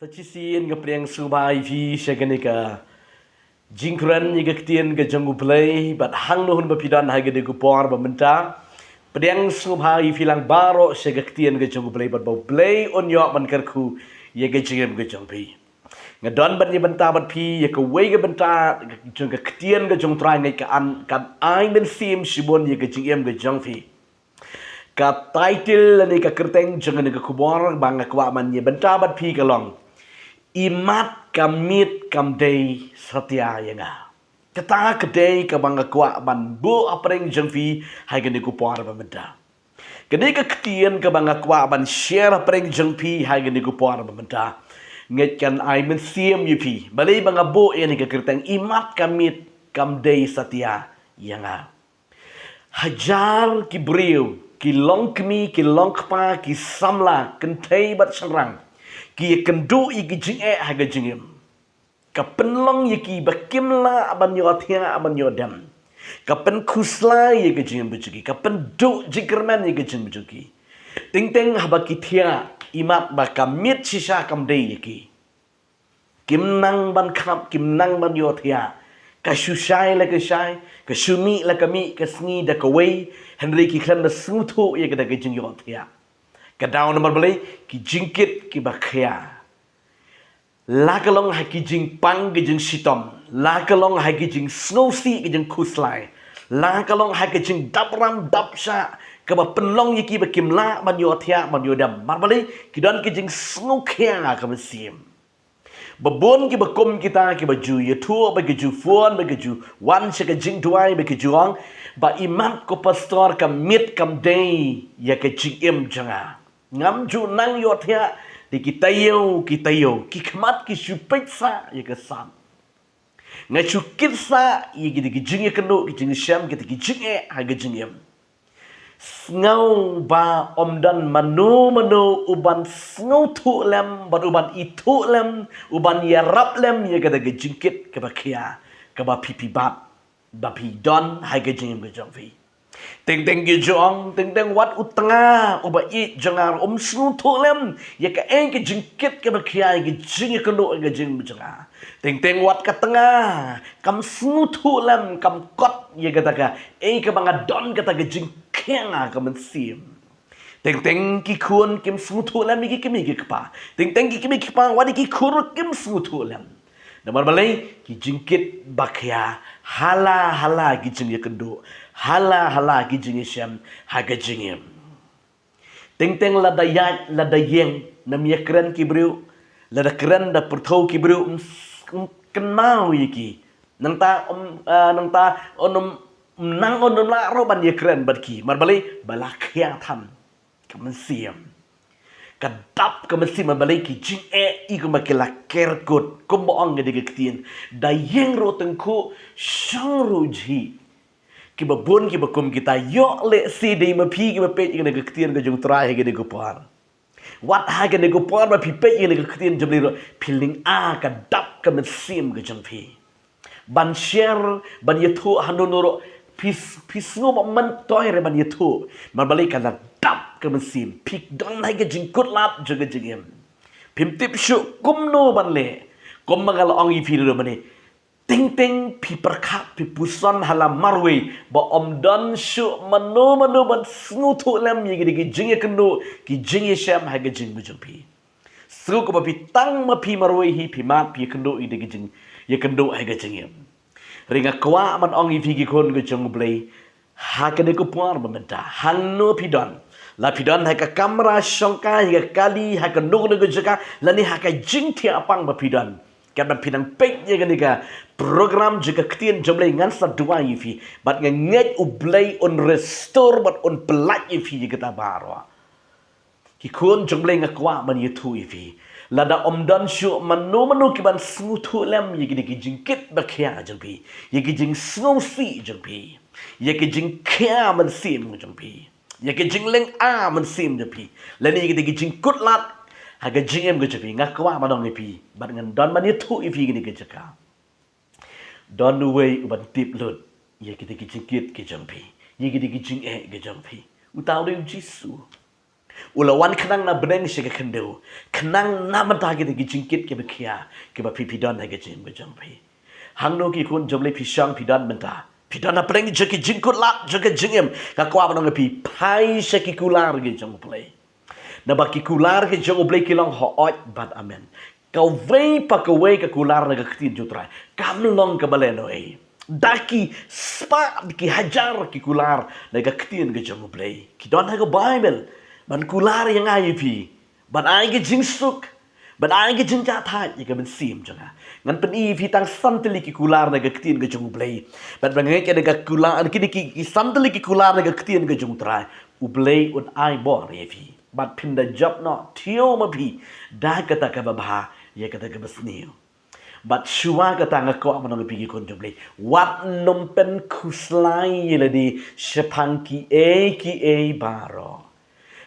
Sachisin ga priang subai vi shaganika jingkran yiga ktien ga jangu play bat hang no hun bapidan ha ga de gupor ba menta priang subai filang baro shaga ktien ga jangu play bat bau play on yo ban karku yiga jingem ga jangpi ngadon ban ye benta bat pi ye ka wei ga benta jang ga ktien ga jang trai ngai ka an kan ai ben sim shibon yiga jingem ga jangpi ka title ni ka kerteng jangan ga kubor bang kwa man ye benta bat pi ka long imat kamit kamdei satya yanga kata kedai ka bangga kwa ban bu apreng jengfi hai gani ku por ba menta kedai ka ketien ka bangga kwa ban share apreng jengfi hai gani ku por ba menta nget kan ai men siem yupi balai bangga bu yani ka kerteng imat kamit kamdei satya yanga hajar ki brio ki longkmi ki longkpa ki samla kentai bat serang ki kendu i ki jing e ha ga jingim ka penlong ye ki bakimla aban yo thia aban yo dam ka pen khusla ye ki jingim bujuki ka pen du jigerman ye ki jing bujuki ting ting ha ba ki thia imat ba kamit sisa kam dei ye ki kim nang ban khap kim nang ban yo thia ka shushai la ka shai ka shumi la ka mi ka sngi da ka wei henry ki khan da suthu ye ka da ka jing yo thia ka daw number balai ki jingkit ki bakhya la kalong ha ki jing pang ki jing sitom la kalong ha ki jing snowsi ki jing khuslai la kalong ha ki jing dabram dabsha ka ba penlong yi ki ba kim la ban yo thia ban yo dam mar balai ki don ki jing snow khya ka ba sim babon ki ba kom kita ki ba ju ye thu ba ki ju fuan ba ki ju wan se ka jing duai ba ki juang ba iman ko pastor ka mit kam dei ya ka jing im janga ngam ju nang yo thia di kitayo ki khmat ki supetsa ye ka sam nga chu kitsa ye gi di jing ye kanu ki jing sham ki di jing e ha ga jing yem ngau ba omdan manu uban ngau thu lem ban uban itu lem uban ya rap lem ye ga da ga jingkit ka ba khia ka ba pipi ba pi don ha ga jing ga jong vi Ting ting gi jong, ting ting wat utanga, uba i jangar snu tolem, ya ka en ke jingkit ke bakia ke jing ke no ke jing bujanga. Ting ting wat ka tanga, kam snu tolem kam kot ya kata ka, ke banga don kata ke jing kenga kam sim. Ting ting ki kun kim snu tolem ki kimi ki pa. Ting ting ki kimi ki pa wadi ki kur kim snu tolem. Nomor balai ki jingkit bakia hala ki jing ya kendo. Hala ki jing syam haga jingem. Ting ting lada yeng nam ya keren ki bru lada keren da perthau ki bru kenau yiki nang ta onum nang onum la ro ban ya keren bat ki mar balai balakya tham kam siam kadap kam sim balai ki jing e i ko makila kerkut ko mo ang de kitien da yeng ro tengku shang ro ji ki ba bon ki ba kum kita yo le si de ma pi ki ba pe ki ne ga ktien ga jung tra he ga de go par wat ha ga ne go par ba pi pe ki ne ga ktien jam le piling a ka dap ka men sim ga jung pi ban share ban ye thu hanu no pis ngo ba man toy re ban ye thu man ba le ka la dap ka men sim pik dong hai ga jing kut lat jung ga jing pim tip shu kum no ban le kom ma ga la ong yi fi ro ba ne ting ting pi perkat pi pusan hala marwe ba omdan shu manu ban snu thu lam ye gi jing ye kenu ki jing ye sham ha ga jing bu pi sru ko ba pi tang ma pi marwe hi pi ma pi kenu i de gi jing ye kenu ha ga jing ye ringa kwa man ong i fi gi kon ga jung blai ha ka de ko par ba menta han no pi don la pi don ha ka kamera shongka hi ga kali ha ka nu ga jaka la ni ha ka jing thi apang ba pi don karena pinang pek je kan ika program juga ketien jomlai ngan sa dua yifi bat nget ublai on restore bat on pelak yifi je kita barwa ki kun jomlai ngakwa man yitu yifi lada omdan shu manu ki ban smutu lem ye ki jingkit bakya jengpi ye ki jing snow si jengpi ye ki jing kya man sim jengpi ye ki jing leng a man sim jengpi lani ye ki jing kutlat haga jingem ge jepi ngakwa manong ipi bat ngan don man itu ipi gini ge jaka don way uban tip lut ye kita ki jingkit ke jampi ye ki jing e ge jampi utau de jisu Ulawan kenang na beneng siya kendo. Kenang na mata kita gijingkit ke bekia ke ba pipidan na gijing bejang pi. Hangno ki kun jomle pisang pidan menta. Pidan na beneng jeki jingkut lap jeki jingem ka kwa banong pi pai seki kular gijang play. Na baki kular gijang play kilong hoot bat amen. Kau vei pa kawai ka kular na gaktin jutrai. Kamlong ka baleno eh. Daki spa ki hajar ki kular na gaktin gijang play. Kidon na ka Bible. Ban kular yang ai pi. Ban ai ke jingsuk. Ban ai ke jinja thai ye ka ben sim janga. Ngan pen i pi tang santeli ki kular na gaktin ke jung blai. Ban bangai ke ga kular ki ki santeli ki kular na gaktin ke jung trai. U blai un ai bo re pi. Ban pinda job no tio ma pi. Da kata ka ba ye kata ka besniu. Bat shua kata ngako manong pi ki kon jung blai. Wat nom pen kuslai le di sepangki e baro.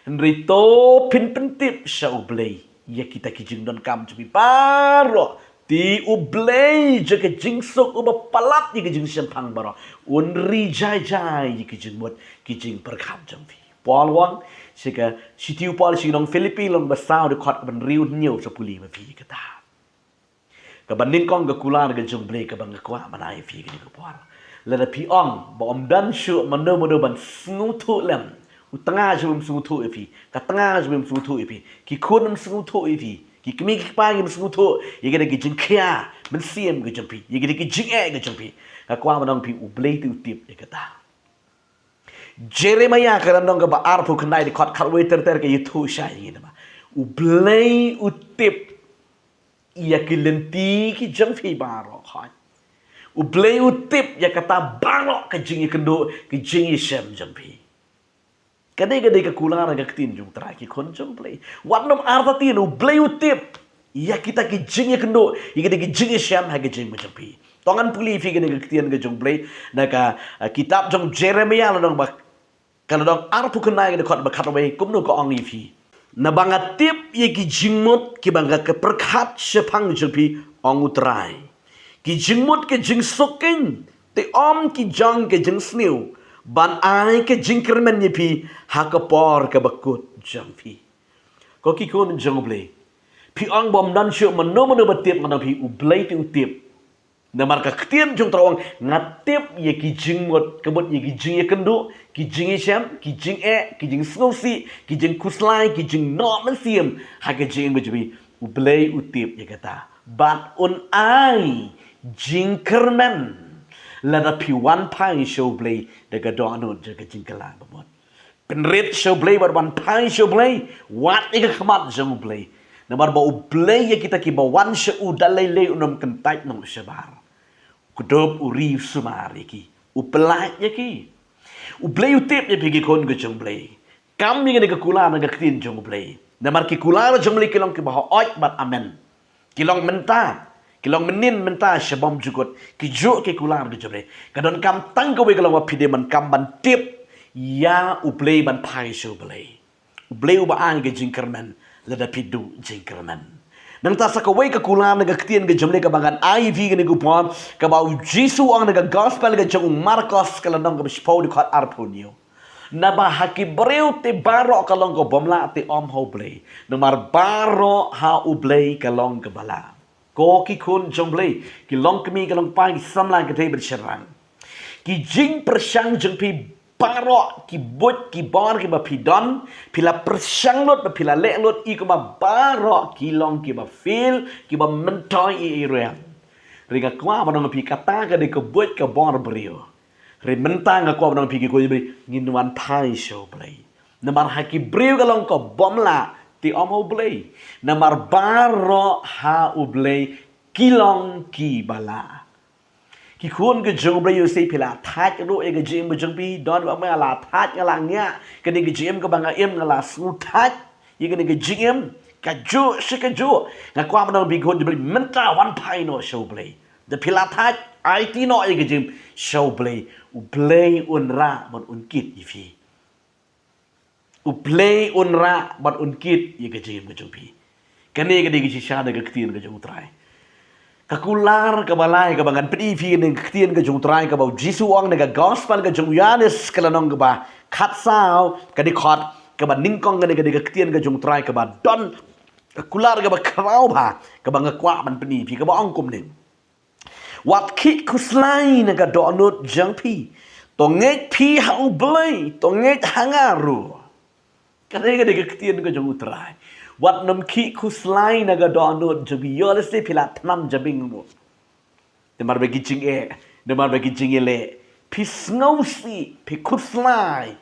Rito pin pentip sa ublay. Ya kita kijing don kam cubi paro. Ti ublay jaga jingsok uba palat ya kijing sian pang baro. Unri jai jai ya kijing mut kijing perkam jang fi. Paul wang sika sitiu Paul sing long Filipi long basau de khot ban riu nhiều sa puli ma fi kata. Ka ban ning kong ga kular ga jung blay ka ban ga kwa manai fi ga ko Paul. La pi ong ba om dan shu mano ban sngu tu lem. Tengah sebelum sungutu ipi, tengah sebelum sungutu ipi, ki kunum sungutu ipi, ki kami ki pagi sungutu, ye gede ki jengkia, mensiam ke jempi, ye gede ki jenge ke jempi, aku amanong pi ublay tu tip ye kata. Jeremiah kadang ke ba arpu kenai di kot katwe ter ke yutu syai ini nama, ublay utip, ia ki lenti ki jempi baro kai, ublay utip ya kata baro ke jengi kendo, ke jengi sem jempi. Kadai-kadai ka kular na gaktin jung traki kon jung play. Wat nom arta tin u play utip. Ya kita ki jing kendo, ya kita ki jing syam ha ki jing macam pi. Tongan puli fi gani gaktin ga jung play na ka kitab jung Jeremiah la dong ba kalau dong artu kenai ga khot ba khat away kum no ko ong fi. Na banga tip ye ki jingmut ki banga ke perkhat sepang jung pi ong utrai. Ki jingmut ke jing soking te om ki jong ke jing sniu. Ban ai ke jingkermen ye pi hakapor ke bakut jam pi. Ko ki kon jong blay. Pi ang bom dan syu mano batip mana pi ublay ti utip. Na marka ktien jong trawang ngatip ye ki jingmot kebut ye ki jing ye kendo, ki jing ye syam, ki jing ki jing snowsi, ki jing kuslai, ki jing no mensiam, ha ke jing bejubi ublay utip ye kata. Bat un ai jingkermen. Lada piwan pai show play daga dono jaga jingkala babot. Penrit show play wan pai show play wat ika khamat jong play. Namar ba play ya kita ki ba wan show dalai unam kentai nong shabar. Kudop uri sumari ki. Uplai ya ki. Uplay utip ya pigi kon ga jong play. Kam ni ga kula na ga ktin jong play. Namar ki kula jong play kilong ki ba oi bat amen. Kilong menta. Kilong menin menta syabam jugot kijuk ke kular ke jobre kadon kam tang ko we kalong pide man kam ban tip ya uplay ban pai show play uplay uba an ke jingkerman lada pidu jingkerman nang ta sa ka we ka kular na gaktien ke jomle ka bangan IV ke ni gupon ka ba jisu ang na gospel ke jong Marcos kala nang ka bispo di khat arponio na ba hakibreu te baro kalong ko bomla te om ho play nomar baro ha uplay kalong ka bala ko ki kun jong blay ki long kami ka long pai samlang ka table sherang ki jing persang jong pi baro ki bot ki bar ki ba pidon pila persang lot ba pila le lot i ko ba baro ki long ki ba feel ki ba mentoy i ria ringa kwa ba no pi kata ka de ko bot ka bar brio re mentang ka kwa ba no pi ki ko bi nginwan pai show blay na mar ha ki brio ka long ko bomla ti om ublay na marbaro ha ublay kilong ki bala ki kun ke jong blay yo sei pila thach ro e ge jim jong pi don ba ma la thach nga lang nya ke de ge jim ka banga em nga la su thach ye ge ge jim ka ju se ka ju nga kwa ma bi kun blay menta wan pai no show blay de pila thach ai ti no e ge jim show blay ublay unra mon unkit ifi uplay unra bat unkit ye kejim ke jumpi kane ke digi sisa de kektien ke jung trai kakular ke balai ke bangan pdi fi ne kektien ke jung trai ke bau jisu ong ne gospel ke jung yanes kelanong ke ba khat sao ke di khot ka ba ningkong ga ga ketien ga jong try ka ba don kular ga ba krau ba ka ba ngakwa man peni pi ka ba angkum ning wat ki kuslai na ga donut jang pi to ngek pi hau blai to ngek hangaru ka ga ketien ga jong try wat nam ki kuslai na ga donut jabi yo le se pila tnam jabing mo demar bagi jing demar bagi jing le pi snowsi pi kuslai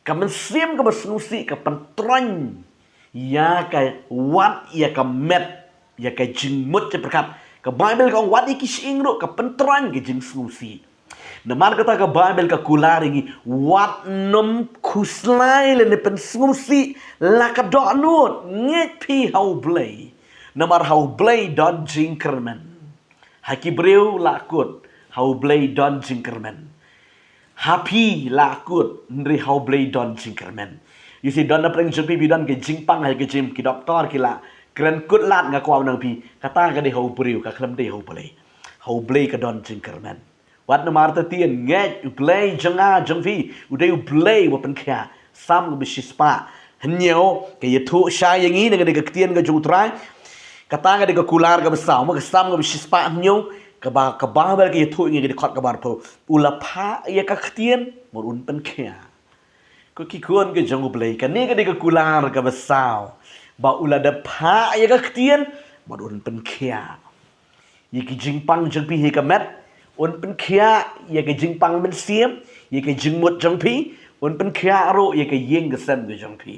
ka man sim ka ba snowsi ka pantron ya ka wat ya ka met ya ka jing mut je perkat ka bible ka wat iki singro ka pantron ka jing snowsi demar kata ka bible ka kularingi wat nom kuslai le ne pen snowsi la ka donut ngek pi hau blai namar hau blai don jinkerman hakibreu lakut hau blai don jinkerman happy lakut nri hau blai don jinkerman you see don na preng jumpi bidan ke jingpang hai ke jim ki doktor kila kren kut lat nga kwa nang pi kata ka de hau breu ka klam de hau blai ka don jinkerman wat na marta tien nget blai janga jangvi udai blai wa pen kya sam bi shispa hnyo ke yetu sha yang ini nga de ka tien ga jutrai kata nga de ka kular ga besau ma ka sam ga bi shispa hnyo ka ba bel ke yetu ngi de khot ka bar po ula pha ya ka tien mor un pen kya ko ki kuan ke jang blai ka ne ga de ka kular ga besau ba ula da pha ya ka tien mor un pen kya ye ki jingpang jang pi he ka met un pen kya ye ke jingpang men siem ye ke jingmut jang pi un pen kya ro ye ke yeng ga sem ga jang pi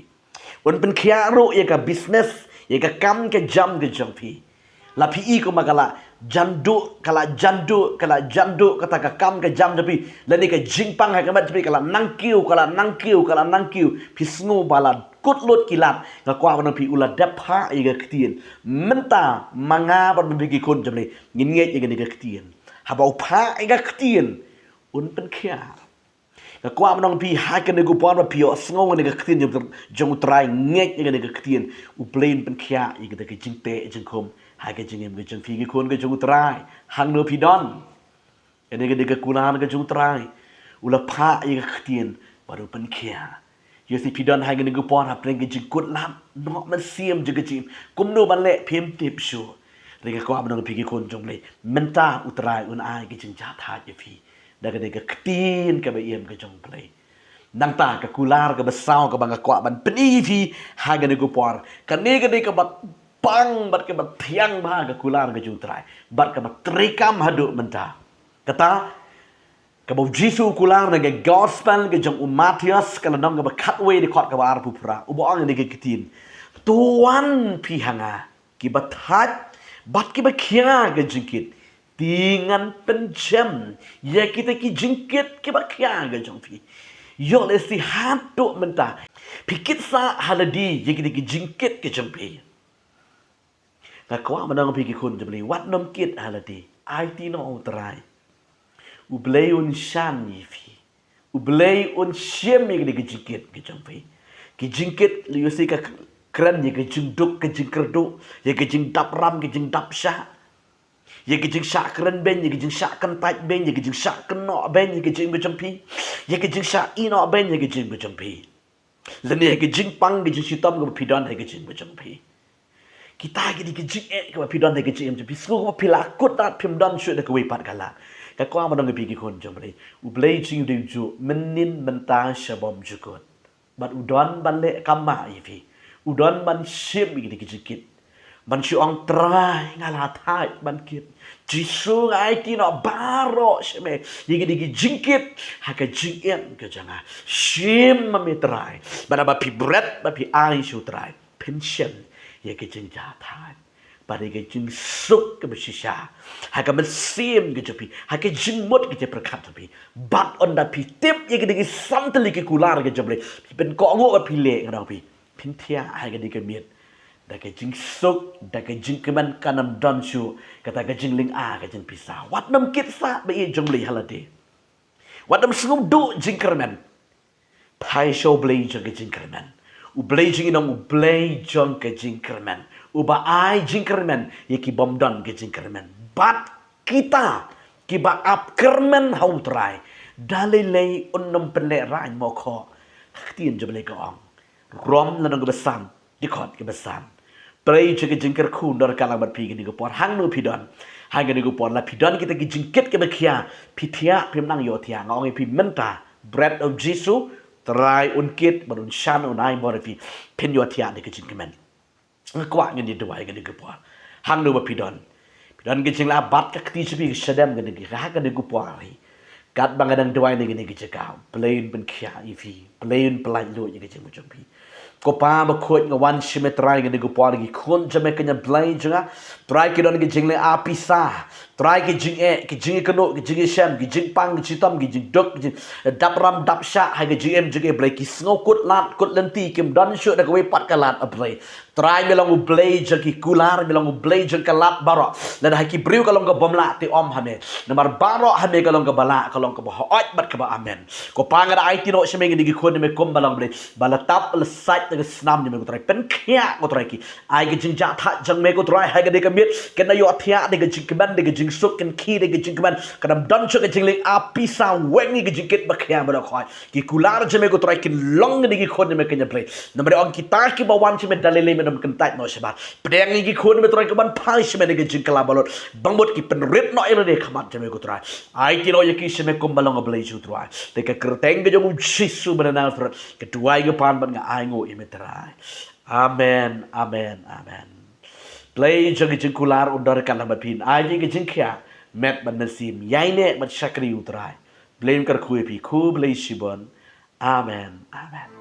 un pen kya ro ye ka business ye ka kam ke jam ga jang pi la pi I ko magala jandu kala jandu kata ka kam ka jam tapi la ni ka jingpang ha ka mat tapi kala nangkiu pi sngu bala kutlut kilat ka kwa ban pi ula dapha ye ka ktien menta manga ban bi ki kon jamle ngin nge ye ka ktien habau pha ye ka ktien un pen kya ka kwa ban pi ha ka ne gu pon pi o sngu ne ka ktien jong trai nge ye ka ktien u plain pen kya ye ka jingte jingkom hai cái chừng em cái chừng phi cái khuôn cái chung trai hàng nửa phi đòn cái này cái kulan cái chung trai ula pha cái tiền baru pen kia giờ si phi đòn hai cái này cái pon hấp lên cái chừng cốt lắm nóมันเสียมจะcái chừng cũng đâu ban lệ phim tiệp show rồi cái quaมันphi cái khuôn chung lệ menta utrai un ai cái chừng cha tha cái phi đã cái tiền cái bây em cái chung play nang ta cái kular cái besau cái bang kwa ban peni phi hai cái này cái pon cái này cái bat pang bat ke bat thiang ba ka kular ka jutrai bat ka bat trikam hadu menta kata ka bo jisu kular na ke gospel ke jong Matius kala nong ka ba khatwe di khot ka ba arpu pura ubo ang ni ke kitin tuan pi hanga ki bat hat bat ki ba khia ke jingkit tingan pencem ya kita ki jingkit ki ba khia ke jong pi yo le si hatu menta pikit sa haladi ya kita ki jingkit ke jong pi ka kwa manang pi ki kun jabli wat nom kit halati ai ti no utrai u blei un shan yi fi u blei un shem mi ki jingkit ki jampi ki jingkit li yosi ka kran ye ki jingduk ki jingkerdu ye ki jing dap ram ki jing dap sha ye ki jing sha kran ben ye ki jing sha kan tait ben ye ki jing sha kan no ben ye ki jing bi jampi ye ki jing sha I no ben ye ki jing bi jampi lani ye ki jing pang ki jing sitam ko pidon ye ki jing bi jampi kita gidi gijik ke ba pidon de gijik em pisku ko pila kut dat pim don shu de ko wipat kala ka kwa ma dong bi ki kon jom le u blei chi de ju menin menta shabom jukut bat udon ban le kama ifi udon ban shim gidi gijik ban shu ong trai ngala thai ban kit jisu ai ti no baro shme gidi gijik ha ka jing em ke janga shim ma mi trai ba pi bret ba pi ai shu trai pension ye ke jing ja than pada ke jing suk ke besisha ha ka mesim ke jepi ha ke jing mot ke perkat jepi bat on da pi tip ye ke ding samteli ke kular ke jeble pen ko ngo ke pile ngau pi pin thia ha ke ke miet da ke jing suk da ke jing ke man kanam don shu kata ke jing ling a ke jing pisa wat nam kit sa be ye jong li halade wat nam sungum du jing kermen pai show blei jong ke jing kermen u blei jing inong u blei jong ke jing kermen u ba ai jing kermen ye ki bom don ke jing kermen bat kita ki ba ap kermen hau trai dalai lei unnom penle rai mo kho tien je blei ka ong rom lan ga besam di khot ga besam play je jingker khu ndor kala bat pi gini go por hang no pidon hang gini go por la pidon kita gi jingket ke bekhia pithia pim nang yo thia ngong pi menta bread of Jesus try unkit barun shan unai bor pi pin yo thia de ke jingkemen kwa ngini dwai gini go por hang no ba pidon pidon gi jingla bat ka kti chibi sedam gini gi ha gini go por ri kat bangadang dwai ni gini gi jekau plain ben khia ifi plain pelai lu gi jing mo pi ko pa ba khot nga wan shime try ga digu par gi khon jame kanya blai janga try ki don gi jingle a pisa try ki jing ko no gi jing sham gi jing pang gi tom gi jing dok gi dap ram dap sha ha gi jing jing blai ki sngo kut lat kut lenti kim don shu da ko pat ka lat a blai try me long blai jagi kular me long blai jang ka lat baro la da ki briu ka long ka bomla ti om hame namar baro hame ka long ka bala ka long ka ba ot bat ka ba amen ko pa nga ai ti no shime gi khon me kom balang blai bala tap le site ga snam ni me ko try pen khia ko try ki ai ga jing ja tha jang me ko try ha ga de ka mit ken na yo thia de ga jing ban de ga jing suk ken ki de ga jing ban kadam don chu ga jing le a pisa wen ni ga jing ket ba khia ba khoi ki kular je me ko try ki long ni gi khon me ken play na me on ki ta ki ba wan chi me dalele me dam ken tat no shaba pedang ni gi khon me try ka ban phai shi me de ga jing kala balot bangbot ki pen rit no ere de khamat je me ko try ai ki no ye ki shi me kom balong blai chu try de ka kerteng ga jong jisu bana na ke tuai ga pan ban ga ai ngo i me try amen amen amen play jagi jingkular undar kan lambat pin ai gi jingkhia met ban nasim yaine ban shakri utrai blame kar khui pi khu blai shibon amen amen